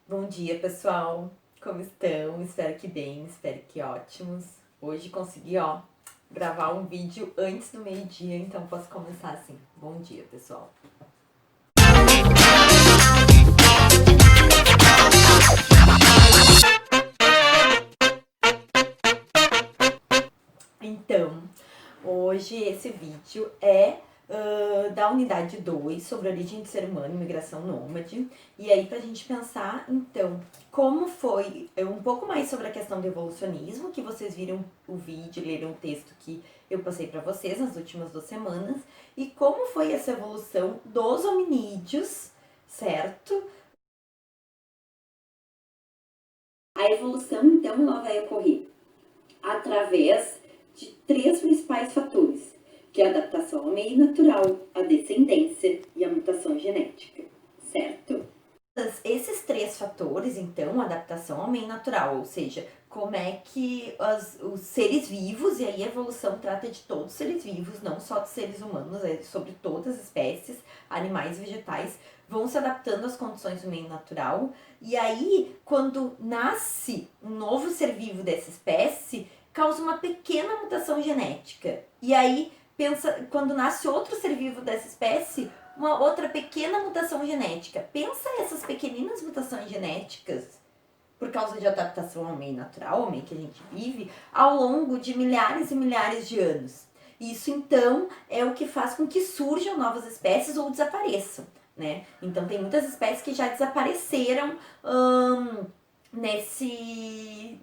Bom dia, pessoal. Como estão? Espero que bem, espero que ótimos. Hoje consegui, gravar um vídeo antes do meio-dia, então posso começar assim. Bom dia, pessoal. Então, hoje esse vídeo é da unidade 2 sobre a origem do ser humano e migração nômade. E aí, pra gente pensar, então, como foi um pouco mais sobre a questão do evolucionismo, que vocês viram o vídeo, leram o texto que eu passei para vocês nas últimas 2 semanas, e como foi essa evolução dos hominídeos, certo? A evolução, então, ela vai ocorrer através de 3 principais fatores, que é a adaptação ao meio natural, a descendência e a mutação genética, certo? Esses 3 fatores, então, a adaptação ao meio natural, ou seja, como é que os seres vivos, e aí a evolução trata de todos os seres vivos, não só de seres humanos, é sobre todas as espécies, animais e vegetais, vão se adaptando às condições do meio natural. E aí, quando nasce um novo ser vivo dessa espécie, causa uma pequena mutação genética. E aí, quando nasce outro ser vivo dessa espécie, uma outra pequena mutação genética. Pensa essas pequeninas mutações genéticas por causa de adaptação ao meio natural, ao meio que a gente vive, ao longo de milhares e milhares de anos. Isso, então, é o que faz com que surjam novas espécies ou desapareçam, né? Então, tem muitas espécies que já desapareceram nesse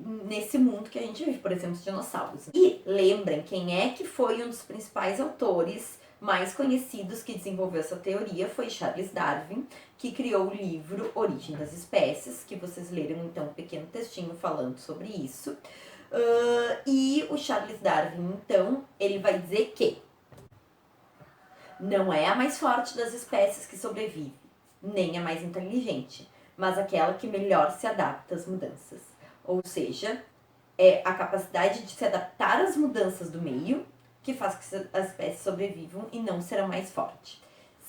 mundo que a gente vive, por exemplo, os dinossauros. E lembrem, quem é que foi um dos principais autores mais conhecidos que desenvolveu essa teoria foi Charles Darwin, que criou o livro Origem das Espécies, que vocês leram então um pequeno textinho falando sobre isso. E o Charles Darwin, então, ele vai dizer que não é a mais forte das espécies que sobrevive, nem a mais inteligente, mas aquela que melhor se adapta às mudanças. Ou seja, é a capacidade de se adaptar às mudanças do meio que faz com que as espécies sobrevivam e não será mais forte,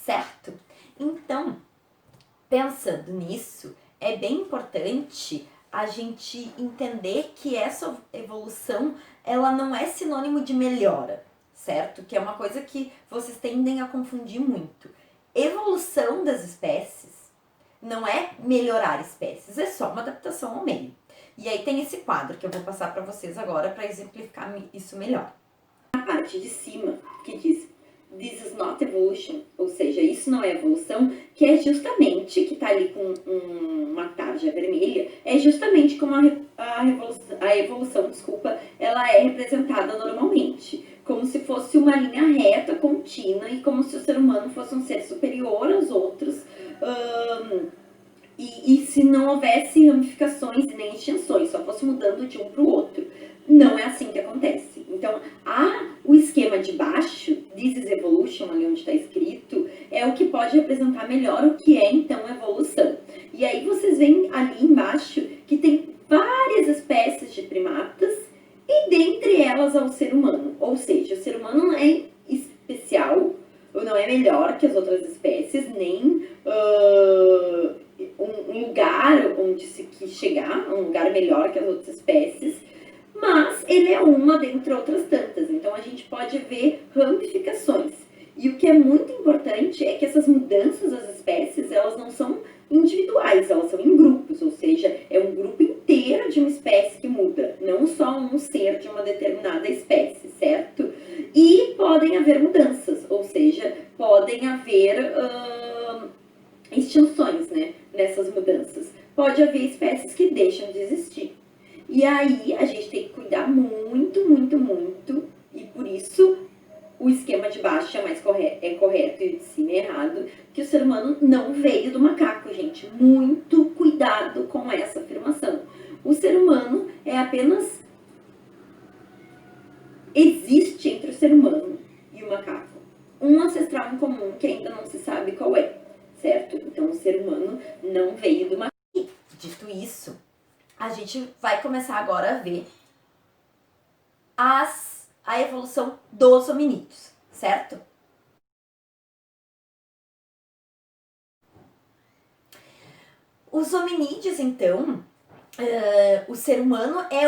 certo? Então, pensando nisso, é bem importante a gente entender que essa evolução, ela não é sinônimo de melhora, certo? Que é uma coisa que vocês tendem a confundir muito. Evolução das espécies não é melhorar espécies, é só uma adaptação ao meio. E aí tem esse quadro que eu vou passar para vocês agora para exemplificar isso melhor. A parte de cima que diz This is not evolution, ou seja, isso não é evolução, que é justamente, que tá ali com uma tarja vermelha, é justamente como a evolução, ela é representada normalmente, como se fosse uma linha reta, contínua, e como se o ser humano fosse um ser superior aos outros, e se não houvesse ramificações e nem extensões, só fosse mudando de um para o outro. Não é assim que acontece. Então, o esquema de baixo, This is Evolution, ali onde está escrito, é o que pode representar melhor o que é, então, evolução. E aí vocês veem ali embaixo que tem várias espécies de primatas e dentre elas é o ser humano. Ou seja, o ser humano não é especial, ou não é melhor que as outras espécies, nem um lugar onde se quis chegar, um lugar melhor que as outras espécies, mas ele é uma dentre outras tantas. Então a gente pode ver ramificações. E o que é muito importante é que essas mudanças das espécies, elas não são individuais, elas são em grupos, ou seja, é um grupo inteiro de uma espécie que muda, não só um ser de uma determinada espécie, certo? E podem haver mudanças, ou seja, podem haver extinções, né, nessas mudanças. Pode haver espécies que deixam de existir. E aí a gente tem que cuidar muito, muito, muito, e por isso o esquema de baixo é correto e de cima é errado, que o ser humano não veio do macaco, gente. Muito cuidado com essa afirmação. O ser humano é apenas... Existe entre o ser humano e o macaco um ancestral em comum que ainda não se sabe qual é, certo? Então o ser humano não veio do macaco. Dito isso, a gente vai começar agora a ver a evolução dos hominídeos, certo? Os hominídeos, então, o ser humano é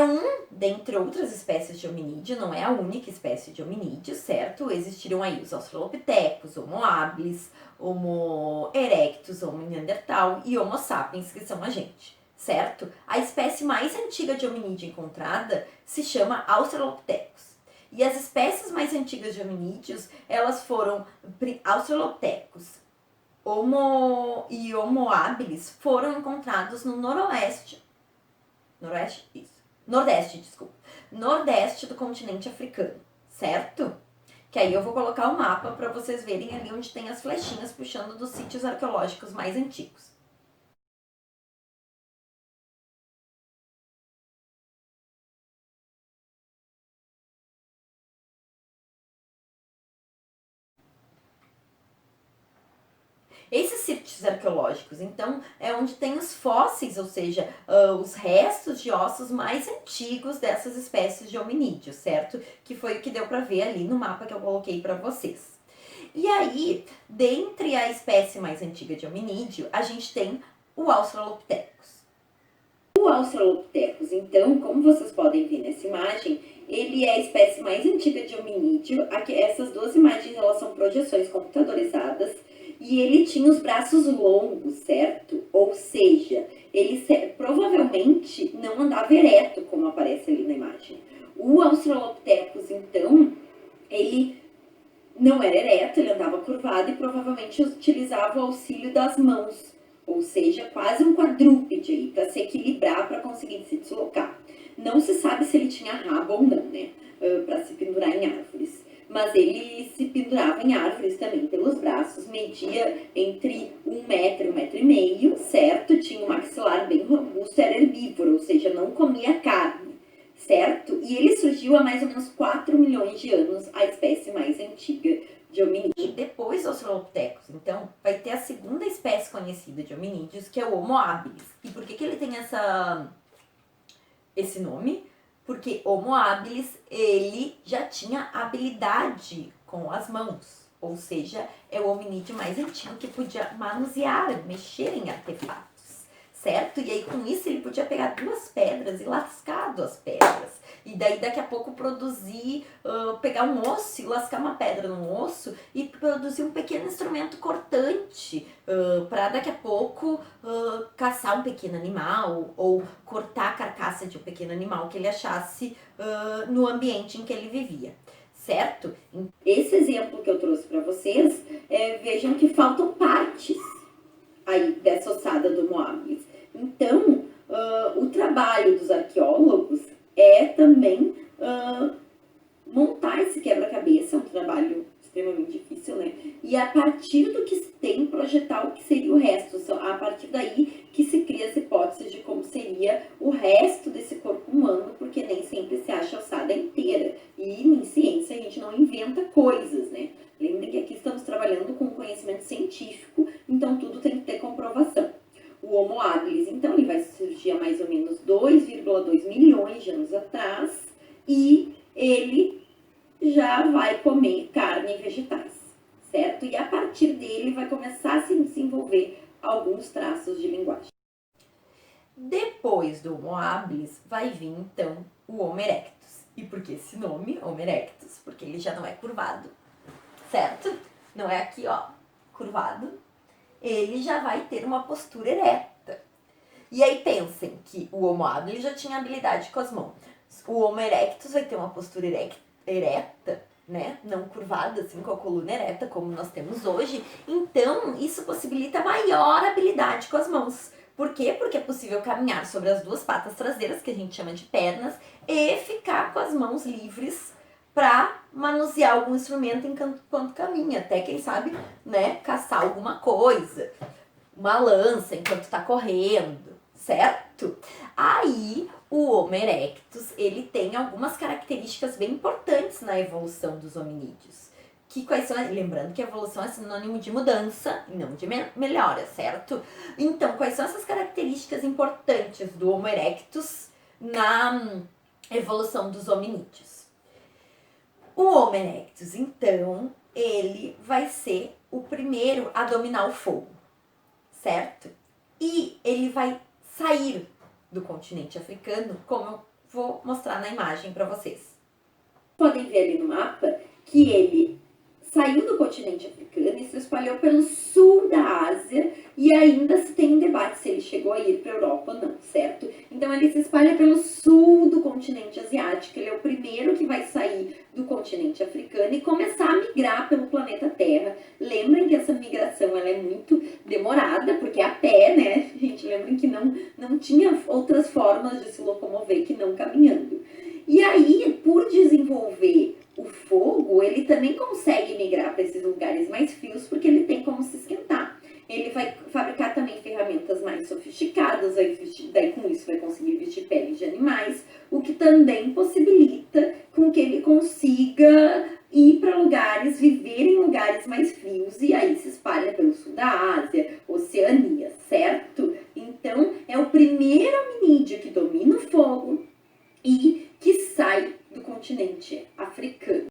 dentre outras espécies de hominídeo, não é a única espécie de hominídeo, certo? Existiram aí os australopithecus, Homo habilis, Homo erectus, Homo neandertal e Homo sapiens, que são a gente, certo? A espécie mais antiga de hominídeo encontrada se chama Australopithecus. E as espécies mais antigas de hominídeos, elas foram Australopithecus, Homo e Homo habilis foram encontrados no nordeste, nordeste do continente africano, certo? Que aí eu vou colocar o mapa para vocês verem ali onde tem as flechinhas puxando dos sítios arqueológicos mais antigos. Esses sítios arqueológicos, então, é onde tem os fósseis, ou seja, os restos de ossos mais antigos dessas espécies de hominídeos, certo? Que foi o que deu para ver ali no mapa que eu coloquei para vocês. E aí, dentre a espécie mais antiga de hominídeo, a gente tem o Australopithecus. O Australopithecus, então, como vocês podem ver nessa imagem, ele é a espécie mais antiga de hominídeo. Aqui, essas duas imagens, elas são projeções computadorizadas. E ele tinha os braços longos, certo? Ou seja, ele provavelmente não andava ereto, como aparece ali na imagem. O Australopithecus, então, ele não era ereto, ele andava curvado e provavelmente utilizava o auxílio das mãos, ou seja, quase um quadrúpede aí, para se equilibrar, para conseguir se deslocar. Não se sabe se ele tinha rabo ou não, né? Para se pendurar em árvores. Mas ele se pendurava em árvores também pelos braços, media entre 1 metro e 1,5 m, certo? Tinha um maxilar bem robusto, era herbívoro, ou seja, não comia carne, certo? E ele surgiu há mais ou menos 4 milhões de anos, a espécie mais antiga de hominídeos. E depois dos Australopithecus, então, vai ter a segunda espécie conhecida de hominídeos, que é o Homo habilis. E por que ele tem esse nome? Porque Homo habilis, ele já tinha habilidade com as mãos. Ou seja, é o hominídeo mais antigo que podia manusear, mexer em artefatos, certo? E aí com isso ele podia pegar 2 pedras e lascar 2 pedras. E daí daqui a pouco produzir, pegar um osso e lascar uma pedra no osso e produzir um pequeno instrumento cortante para daqui a pouco caçar um pequeno animal ou cortar a carcaça de um pequeno animal que ele achasse no ambiente em que ele vivia, certo? Esse exemplo que eu trouxe para vocês, vejam que faltam partes aí dessa ossada do Homo habilis. Então, o trabalho dos arqueólogos é também montar esse quebra-cabeça, é um trabalho extremamente difícil, né? E a partir do que se tem, projetar o que seria o resto. A partir daí que se cria as hipóteses de como seria o resto desse corpo humano, porque nem sempre se acha a ossada inteira. E em ciência a gente não inventa coisas, né? Lembrem que aqui estamos trabalhando com conhecimento científico, então tudo tem que ter comprovação. O Homo habilis, então, ele vai surgir há mais ou menos 2,2 milhões de anos atrás e ele já vai comer carne e vegetais, certo? E a partir dele vai começar a se desenvolver alguns traços de linguagem. Depois do Homo habilis vai vir, então, o Homo erectus. E por que esse nome, Homo erectus? Porque ele já não é curvado, certo? Não é aqui, ó, curvado. Ele já vai ter uma postura ereta. E aí pensem que o Homo habilis já tinha habilidade com as mãos. O Homo erectus vai ter uma postura ereta, né? Não curvada, assim, com a coluna ereta, como nós temos hoje. Então, isso possibilita maior habilidade com as mãos. Por quê? Porque é possível caminhar sobre as 2 patas traseiras, que a gente chama de pernas, e ficar com as mãos livres para manusear algum instrumento enquanto caminha. Até, quem sabe, né, caçar alguma coisa. Uma lança enquanto está correndo, certo? Aí, o Homo erectus, ele tem algumas características bem importantes na evolução dos hominídeos. Quais são? Lembrando que evolução é sinônimo de mudança e não de melhora, certo? Então, quais são essas características importantes do Homo erectus na evolução dos hominídeos? O Homo erectus, então, ele vai ser o primeiro a dominar o fogo, certo? e ele vai sair do continente africano, como eu vou mostrar na imagem para vocês. Podem ver ali no mapa que ele saiu do continente africano e se espalhou pelo sul da Ásia, e ainda se tem um debate se ele chegou a ir para a Europa ou não, certo? Então ele se espalha pelo sul do continente asiático, ele é o primeiro que vai sair do continente africano e começar a migrar pelo planeta Terra. Lembrem que essa migração ela é muito demorada, porque é a pé, né? Gente, lembrem que não tinha outras formas de se locomover que não caminhando. E aí, por desenvolver o fogo, ele também consegue migrar para esses lugares mais frios, porque ele tem como se esquentar. Ele vai fabricar também ferramentas mais sofisticadas, daí com isso vai conseguir vestir peles de animais, o que também possibilita com que ele consiga ir para lugares, viver em lugares mais frios, e aí se espalha pelo sul da Ásia, Oceania, certo? Então, é o primeiro hominídeo que domina o fogo e que sai do continente africano.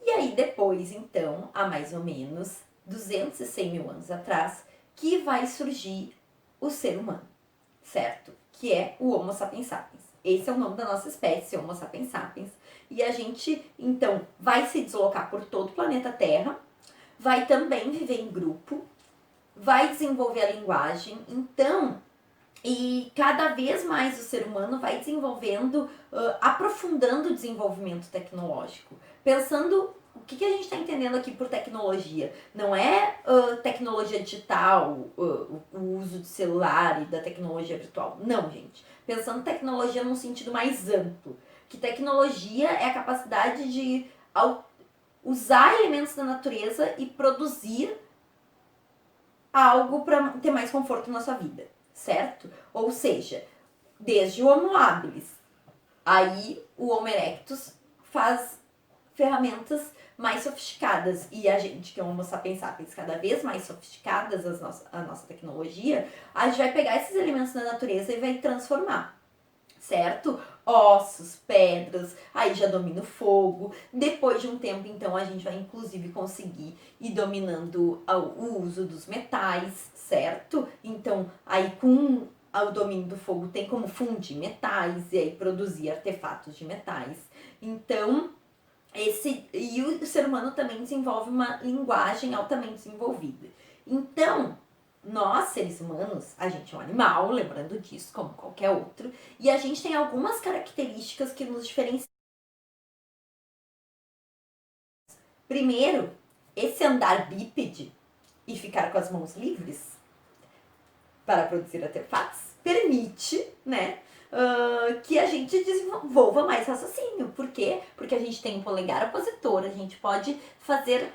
E aí depois, então, há mais ou menos 206 mil anos atrás, que vai surgir o ser humano, certo? Que é o Homo sapiens sapiens. Esse é o nome da nossa espécie, Homo sapiens sapiens. E a gente, então, vai se deslocar por todo o planeta Terra, vai também viver em grupo, vai desenvolver a linguagem, então... E cada vez mais o ser humano vai desenvolvendo, aprofundando o desenvolvimento tecnológico. Pensando, o que a gente está entendendo aqui por tecnologia? Não é tecnologia digital, o uso de celular e da tecnologia virtual. Não, gente. Pensando tecnologia num sentido mais amplo. Que tecnologia é a capacidade de usar elementos da natureza e produzir algo para ter mais conforto na sua vida. Certo? Ou seja, desde o Homo habilis, aí o Homo erectus faz ferramentas mais sofisticadas, e a gente, que é o Homo sapiens sapiens, cada vez mais sofisticadas a nossa tecnologia, a gente vai pegar esses elementos da natureza e vai transformar, certo? Ossos, pedras, aí já domina o fogo. Depois de um tempo, então, a gente vai inclusive conseguir ir dominando o uso dos metais, certo? Então, aí com o domínio do fogo tem como fundir metais e aí produzir artefatos de metais. Então, o ser humano também desenvolve uma linguagem altamente desenvolvida. Então, nós, seres humanos, a gente é um animal, lembrando disso, como qualquer outro, e a gente tem algumas características que nos diferenciam. Primeiro, esse andar bípede e ficar com as mãos livres para produzir artefatos permite, né, que a gente desenvolva mais raciocínio. Por quê? Porque a gente tem um polegar opositor, a gente pode fazer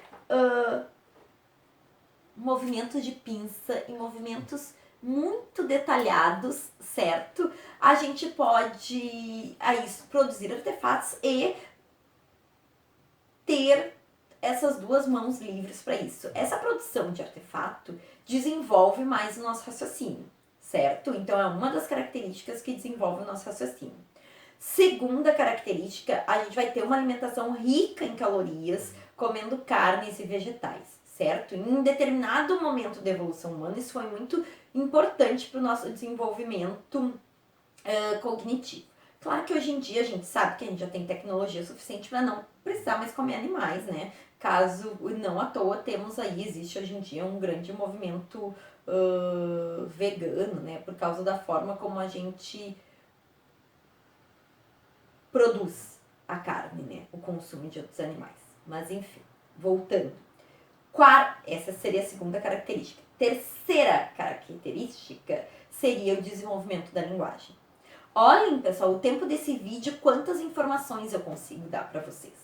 movimentos de pinça e movimentos muito detalhados, certo? A gente pode produzir artefatos e ter essas duas mãos livres para isso. Essa produção de artefato desenvolve mais o nosso raciocínio, certo? Então é uma das características que desenvolve o nosso raciocínio. Segunda característica, a gente vai ter uma alimentação rica em calorias, comendo carnes e vegetais, certo? Em um determinado momento da evolução humana, isso foi muito importante para o nosso desenvolvimento cognitivo. Claro que hoje em dia a gente sabe que a gente já tem tecnologia suficiente para não precisar mais comer animais, né? Caso não à toa temos aí, existe hoje em dia um grande movimento vegano, né? Por causa da forma como a gente produz a carne, né? O consumo de outros animais. Mas enfim, voltando. Essa seria a segunda característica. Terceira característica seria o desenvolvimento da linguagem. Olhem, pessoal, o tempo desse vídeo, quantas informações eu consigo dar para vocês.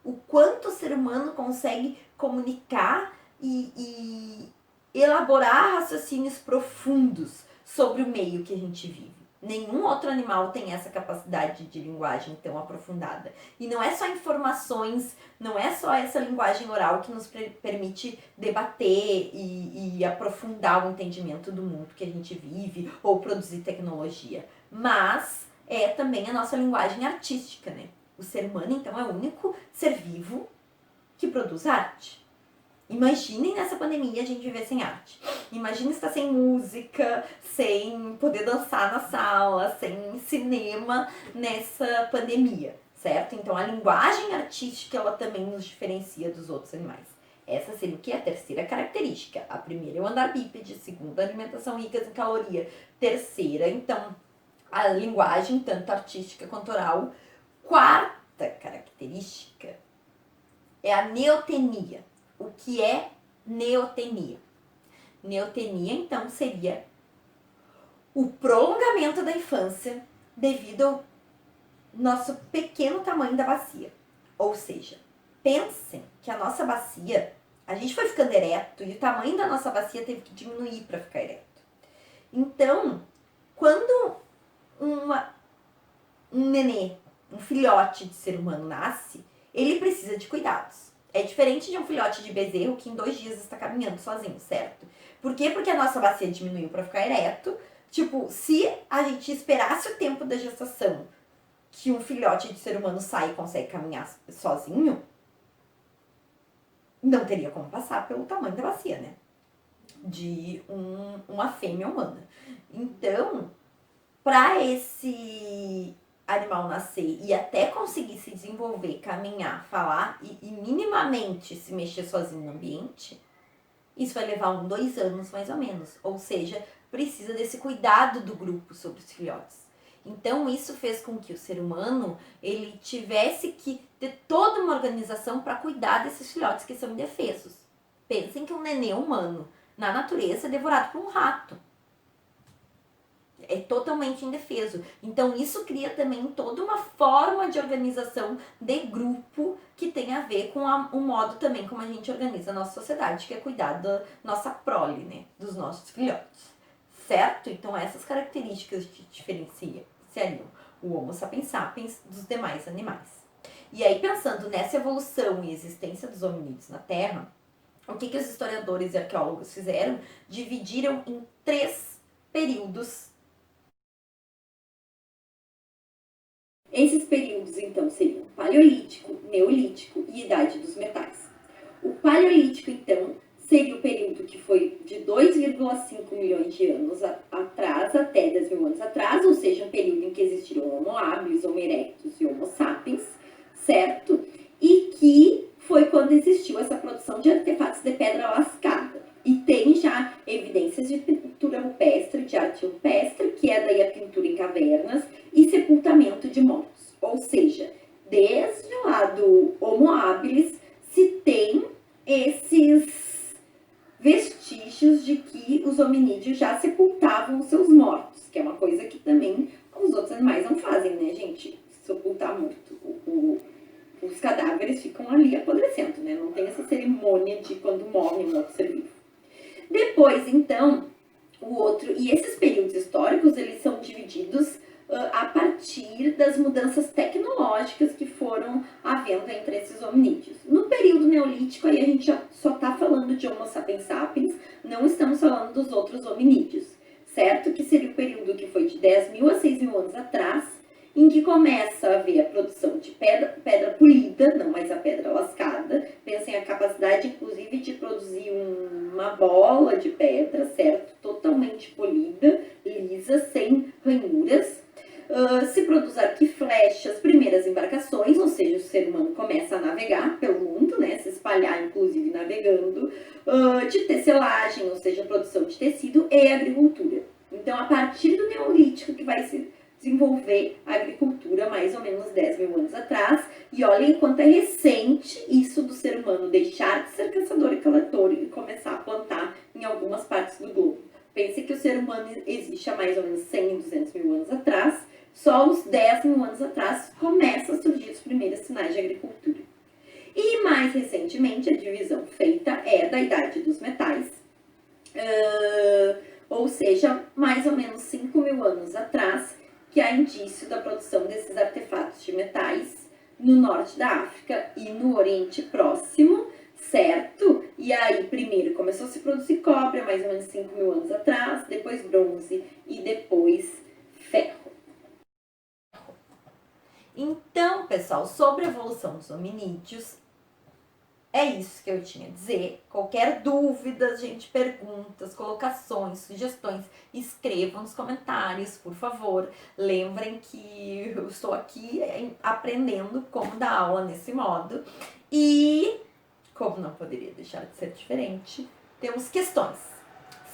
O quanto o ser humano consegue comunicar e elaborar raciocínios profundos sobre o meio que a gente vive. Nenhum outro animal tem essa capacidade de linguagem tão aprofundada. E não é só informações, não é só essa linguagem oral que nos permite debater e aprofundar o entendimento do mundo que a gente vive ou produzir tecnologia. Mas é também a nossa linguagem artística, né? O ser humano, então, é o único ser vivo que produz arte. Imaginem nessa pandemia a gente viver sem arte. Imagina estar sem música, sem poder dançar na sala, sem cinema nessa pandemia, certo? Então a linguagem artística ela também nos diferencia dos outros animais. Essa seria o que? A terceira característica. A primeira é o andar bípede, segunda, a alimentação rica em caloria, terceira, então, a linguagem, tanto artística quanto oral. Quarta característica é a neotenia. O que é neotenia? Neotenia, então, seria o prolongamento da infância devido ao nosso pequeno tamanho da bacia. Ou seja, pensem que a nossa bacia, a gente foi ficando ereto e o tamanho da nossa bacia teve que diminuir para ficar ereto. Então, quando um nenê, um filhote de ser humano nasce, ele precisa de cuidados. É diferente de um filhote de bezerro que em 2 dias está caminhando sozinho, certo? Por quê? Porque a nossa bacia diminuiu para ficar ereto. Tipo, se a gente esperasse o tempo da gestação que um filhote de ser humano sai e consegue caminhar sozinho, não teria como passar pelo tamanho da bacia, né? De uma fêmea humana. Então, para esse animal nascer e até conseguir se desenvolver, caminhar, falar e minimamente se mexer sozinho no ambiente, isso vai levar 2 anos mais ou menos. Ou seja, precisa desse cuidado do grupo sobre os filhotes. Então isso fez com que o ser humano ele tivesse que ter toda uma organização para cuidar desses filhotes que são indefesos. Pensem que um nenê humano na natureza é devorado por um rato. É totalmente indefeso. Então isso cria também toda uma forma de organização de grupo que tem a ver com o modo também como a gente organiza a nossa sociedade, que é cuidar da nossa prole, né? Dos nossos filhotes. Certo? Então essas características que diferenciam o Homo sapiens sapiens dos demais animais. E aí pensando nessa evolução e existência dos hominídeos na Terra, o que os historiadores e arqueólogos fizeram? Dividiram em 3 períodos. Esses períodos, então, seriam Paleolítico, Neolítico e Idade dos Metais. O Paleolítico, então, seria o período que foi de 2,5 milhões de anos atrás até 10 mil anos atrás, ou seja, um período em que existiram Homo habilis, Homo erectus e Homo sapiens, certo? E que foi quando existiu essa produção de artefatos de pedra lascada. E tem já evidências de pintura rupestre, de arte rupestre, que é daí a pintura em cavernas, e sepultamento de mortos. Ou seja, desde lá do Homo habilis se tem esses vestígios de que os hominídeos já sepultavam os seus mortos, que é uma coisa que também os outros animais não fazem, né, gente? Sepultar morto. Os cadáveres ficam ali apodrecendo, né? Não tem essa cerimônia de quando morre um outro ser vivo. Depois, então, e esses períodos históricos, eles são divididos a partir das mudanças tecnológicas que foram havendo entre esses hominídeos. No período neolítico, aí a gente já só está falando de Homo sapiens sapiens, não estamos falando dos outros hominídeos, certo? Que seria o período que foi de 10 mil a 6 mil anos atrás, em que começa a haver a produção de pedra polida, não mais a pedra lascada. Pensem a capacidade, inclusive, de produzir uma bola de pedra, certo? Totalmente polida, lisa, sem ranhuras. Se produz arco e flecha, as primeiras embarcações, ou seja, o ser humano começa a navegar pelo mundo, né? Se espalhar, inclusive, navegando. De tecelagem, ou seja, produção de tecido e agricultura. Então, a partir do Neolítico que vai se desenvolver a agricultura mais ou menos 10 mil anos atrás. E olhem quanto é recente isso do ser humano deixar de ser caçador e coletor e começar a plantar em algumas partes do globo. Pense que o ser humano existe há mais ou menos 100 e 200 mil anos atrás. Só uns 10 mil anos atrás começam a surgir os primeiros sinais de agricultura. E mais recentemente a divisão feita é da Idade dos Metais. Ou seja, mais ou menos 5 mil anos atrás, que há indício da produção desses artefatos de metais no norte da África e no Oriente Próximo, certo? E aí, primeiro começou a se produzir cobre, há mais ou menos 5 mil anos atrás, depois bronze e depois ferro. Então, pessoal, sobre a evolução dos hominídeos, É isso que eu tinha a dizer. Qualquer dúvida, gente, perguntas, colocações, sugestões, escrevam nos comentários, por favor. Lembrem que eu estou aqui aprendendo como dar aula nesse modo. E, como não poderia deixar de ser diferente, temos questões,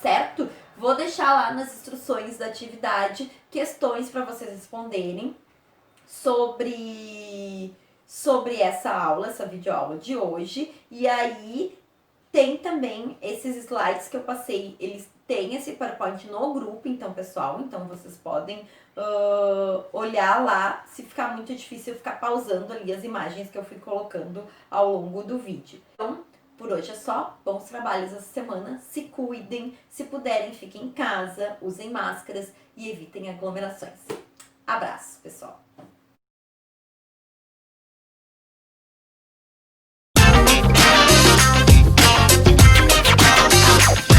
certo? Vou deixar lá nas instruções da atividade questões para vocês responderem sobre essa aula, essa videoaula de hoje. E aí tem também esses slides que eu passei, eles têm esse PowerPoint no grupo, então, pessoal, então vocês podem olhar lá, se ficar muito difícil eu ficar pausando ali as imagens que eu fui colocando ao longo do vídeo. Então, por hoje é só, bons trabalhos essa semana, se cuidem, se puderem, fiquem em casa, usem máscaras e evitem aglomerações. Abraço, pessoal!